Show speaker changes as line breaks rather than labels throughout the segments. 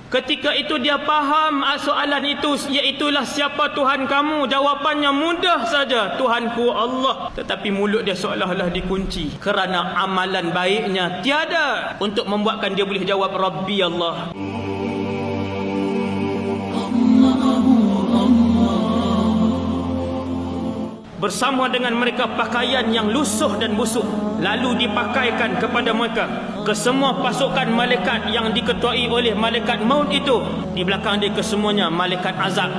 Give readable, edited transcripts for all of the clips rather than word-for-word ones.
Ketika itu dia faham soalan itu, iaitulah siapa Tuhan kamu. Jawapannya mudah saja, Tuhanku Allah. Tetapi mulut dia seolah-olah dikunci kerana amalan baiknya tiada untuk membuatkan dia boleh jawab Rabbi Allah. Bersama dengan mereka pakaian yang lusuh dan busuk lalu dipakaikan kepada mereka ke semua pasukan malaikat yang diketuai oleh malaikat maut itu. Di belakang dia kesemuanya malaikat azab.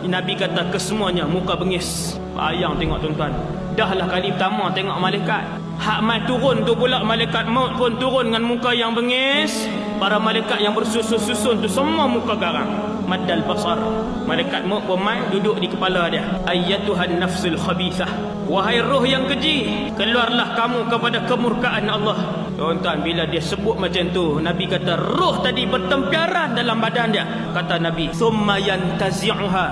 Nabi kata kesemuanya muka bengis. Bayang tengok tuan-tuan, dahlah kali pertama tengok malaikat, hak mai turun tu pula malaikat maut pun turun dengan muka yang bengis. Para malaikat yang bersusun-susun tu semua muka garang, maddal basar. Malaikat maut pun mai duduk di kepala dia. Ayyatuhan nafsul khabithah, wahai roh yang keji, keluarlah kamu kepada kemurkaan Allah. Tuan-tuan, bila dia sebut macam tu, Nabi kata roh tadi bertempiaran dalam badan dia. Kata Nabi, thumma yantazi'uha,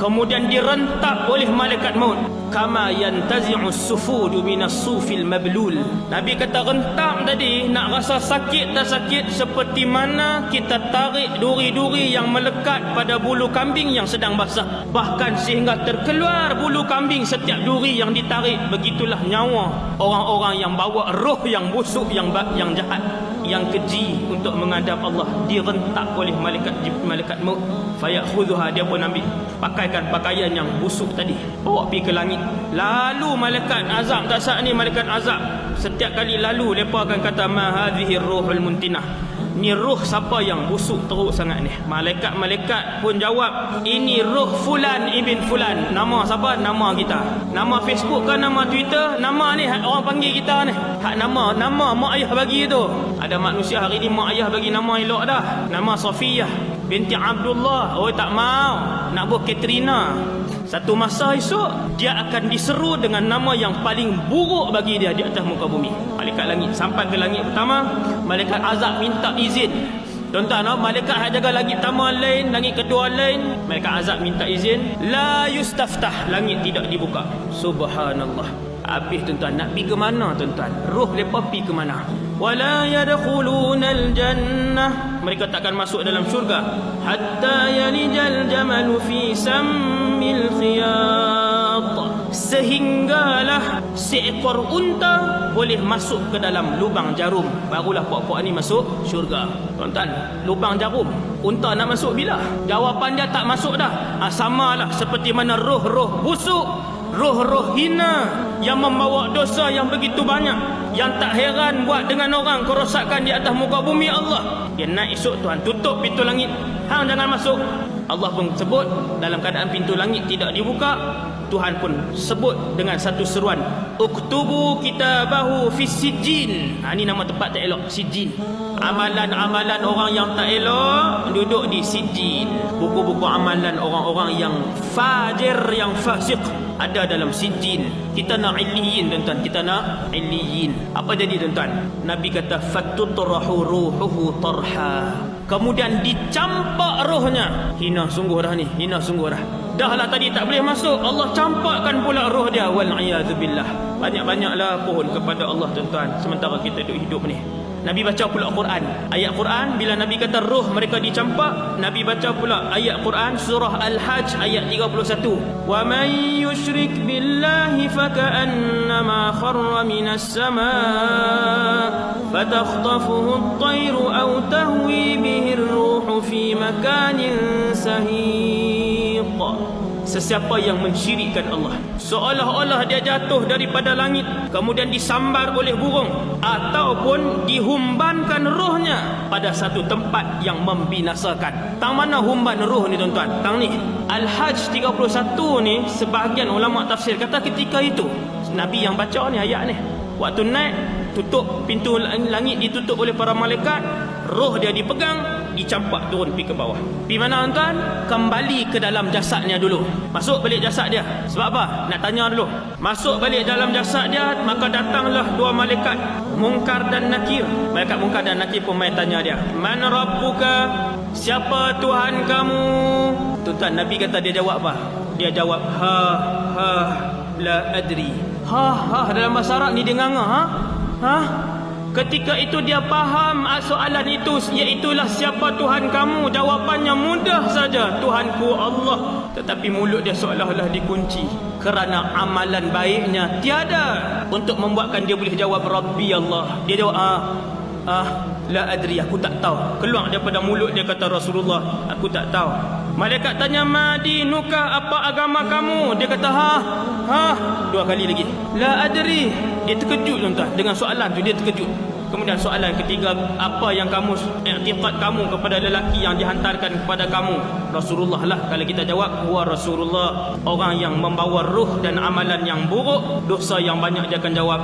kemudian direntak oleh malaikat maut. Kama yantazi'u sufudu minas sufil mablul. Nabi kata rentak tadi, nak rasa sakit tak sakit, seperti mana kita tarik duri-duri yang melekat pada bulu kambing yang sedang basah, bahkan sehingga terkeluar bulu kambing setiap duri yang ditarik. Begitulah nyawa orang-orang yang bawa roh yang busuk, yang jahat, yang keji untuk menghadap Allah, direntak oleh malaikat maut. Fayakhudhuha, dia pun ambil, pakaikan pakaian yang busuk tadi, bawa pergi ke langit. Lalu malaikat azab, tak sah ni malaikat azab, setiap kali lalu mereka akan kata ma hadhihi ruhul muntinah, ni roh siapa yang busuk teruk sangat ni. Malaikat-malaikat pun jawab, ini roh fulan ibn fulan. Nama siapa? Nama kita. Nama Facebook ke nama Twitter? Nama ni orang panggil kita ni. Hak nama mak ayah bagi tu. Ada manusia hari ni mak ayah bagi nama elok dah. Nama Safiyah binti Abdullah. Oh tak mau, nak buat Katrina. Satu masa esok dia akan diseru dengan nama yang paling buruk bagi dia di atas muka bumi. Malaikat langit sampai ke langit pertama, malaikat azab minta izin. Tuan-tuan, malaikat hak jaga langit pertama lain, langit kedua lain, malaikat azab minta izin. La yustaftah, langit tidak dibuka. Subhanallah. Habis tuan-tuan, nak pergi ke mana tuan-tuan? Roh mereka pergi ke mana? Wala yadkhulunal jannah, mereka takkan masuk dalam syurga. Hatta yalijal jamalu fi sammil khiyat, sehinggalah seekor unta boleh masuk ke dalam lubang jarum, barulah puak-puak ni masuk syurga. Tuan-tuan, lubang jarum, unta nak masuk bila? Jawapan dia tak masuk dah. Samalah seperti mana roh-roh busuk, roh-roh hina yang membawa dosa yang begitu banyak, yang tak heran buat dengan orang kerosakan di atas muka bumi Allah. Dia naik esok, Tuhan tutup pintu langit, hang jangan masuk. Allah pun sebut dalam keadaan pintu langit tidak dibuka, Tuhan pun sebut dengan satu seruan, uktubu kitabahu fis sijjin. Ini nama tempat tak elok, sijjin. Amalan-amalan orang yang tak elok duduk di sijjin. Buku-buku amalan orang-orang yang fajir, yang fasik ada dalam sijjin. Kita nak illiyin tuan-tuan, kita nak illiyin. Apa jadi tuan-tuan? Nabi kata fatutrahu ruhuhu tarha, kemudian dicampak rohnya. Hina sungguh dah ni, hina sungguh dah. Dah lah tadi tak boleh masuk, Allah campakkan pula roh dia. Wal'iyadzubillah. Banyak-banyaklah pohon kepada Allah tuan-tuan sementara kita hidup ni. Nabi baca pula Quran, ayat Quran. Bila Nabi kata roh mereka dicampak, Nabi baca pula ayat Quran surah Al-Hajj ayat 31. Wa man yushrik billahi faka'annama kharra minas sama' fatakhtafuhu at-tayru aw tahwi bihi ar-ruhu fi makanin sahiq. Sesiapa yang mensyirikkan Allah, seolah-olah dia jatuh daripada langit kemudian disambar oleh burung, ataupun dihumbankan rohnya pada satu tempat yang membinasakan. Tang mana humban roh ni tuan-tuan? Tang ni Al-Hajj 31 ni, sebahagian ulama tafsir kata ketika itu Nabi yang baca ni ayat ni, waktu naik tutup pintu langit, ditutup oleh para malaikat, roh dia dipegang, dicampak turun pergi ke bawah. Pergi mana tuan? Kembali ke dalam jasadnya dulu. Masuk balik jasad dia. Sebab apa? Nak tanya dulu. Masuk balik dalam jasad dia, maka datanglah dua malaikat, Munkar dan Nakir. Malaikat Munkar dan Nakir pun main tanya dia, Man Rabbuka? Siapa Tuhan kamu? Tuan-tuan, Nabi kata dia jawab apa? Dia jawab la adri. Dalam bahasa Arab ni dia nganga. Ketika itu dia faham soalan itu, iaitulah siapa Tuhan kamu. Jawapannya mudah saja, Tuhanku Allah. Tetapi mulut dia seolah-olah dikunci kerana amalan baiknya tiada untuk membuatkan dia boleh jawab Rabbi Allah. Dia jawab la adri, aku tak tahu. Keluar daripada mulut dia kata Rasulullah, aku tak tahu. Malaikat tanya, madinuka, apa agama kamu? Dia kata dua kali lagi, la adri. Dia terkejut tuan-tuan dengan soalan tu, dia terkejut. Kemudian soalan ketiga, apa yang kamu i'tiqad kamu kepada lelaki yang dihantarkan kepada kamu? Rasulullah lah. Kalau kita jawab huwa Rasulullah, orang yang membawa ruh dan amalan yang buruk, dosa yang banyak, dia akan jawab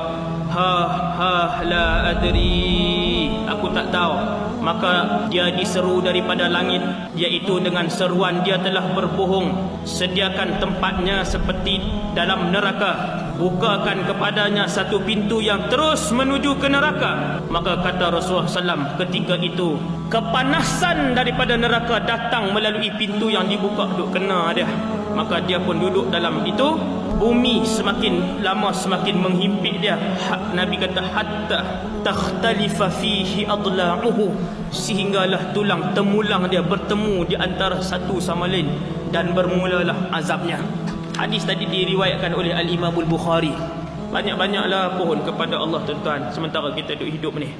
la adri, aku tak tahu. Maka dia diseru daripada langit, iaitu dengan seruan dia telah berbohong. Sediakan tempatnya seperti dalam neraka, bukakan kepadanya satu pintu yang terus menuju ke neraka. Maka kata Rasulullah SAW, ketika itu kepanasan daripada neraka datang melalui pintu yang dibuka, duk kena dia. Maka dia pun duduk dalam itu. Bumi semakin lama semakin menghimpit dia. Nabi kata hatta takhtalifa fihi adla'uhu, sehinggalah tulang temulang dia bertemu di antara satu sama lain, dan bermulalah azabnya. Hadis tadi diriwayatkan oleh Al-Imam Al-Bukhari. Banyak-banyaklah pohon kepada Allah tuan-tuan sementara kita duduk hidup ni.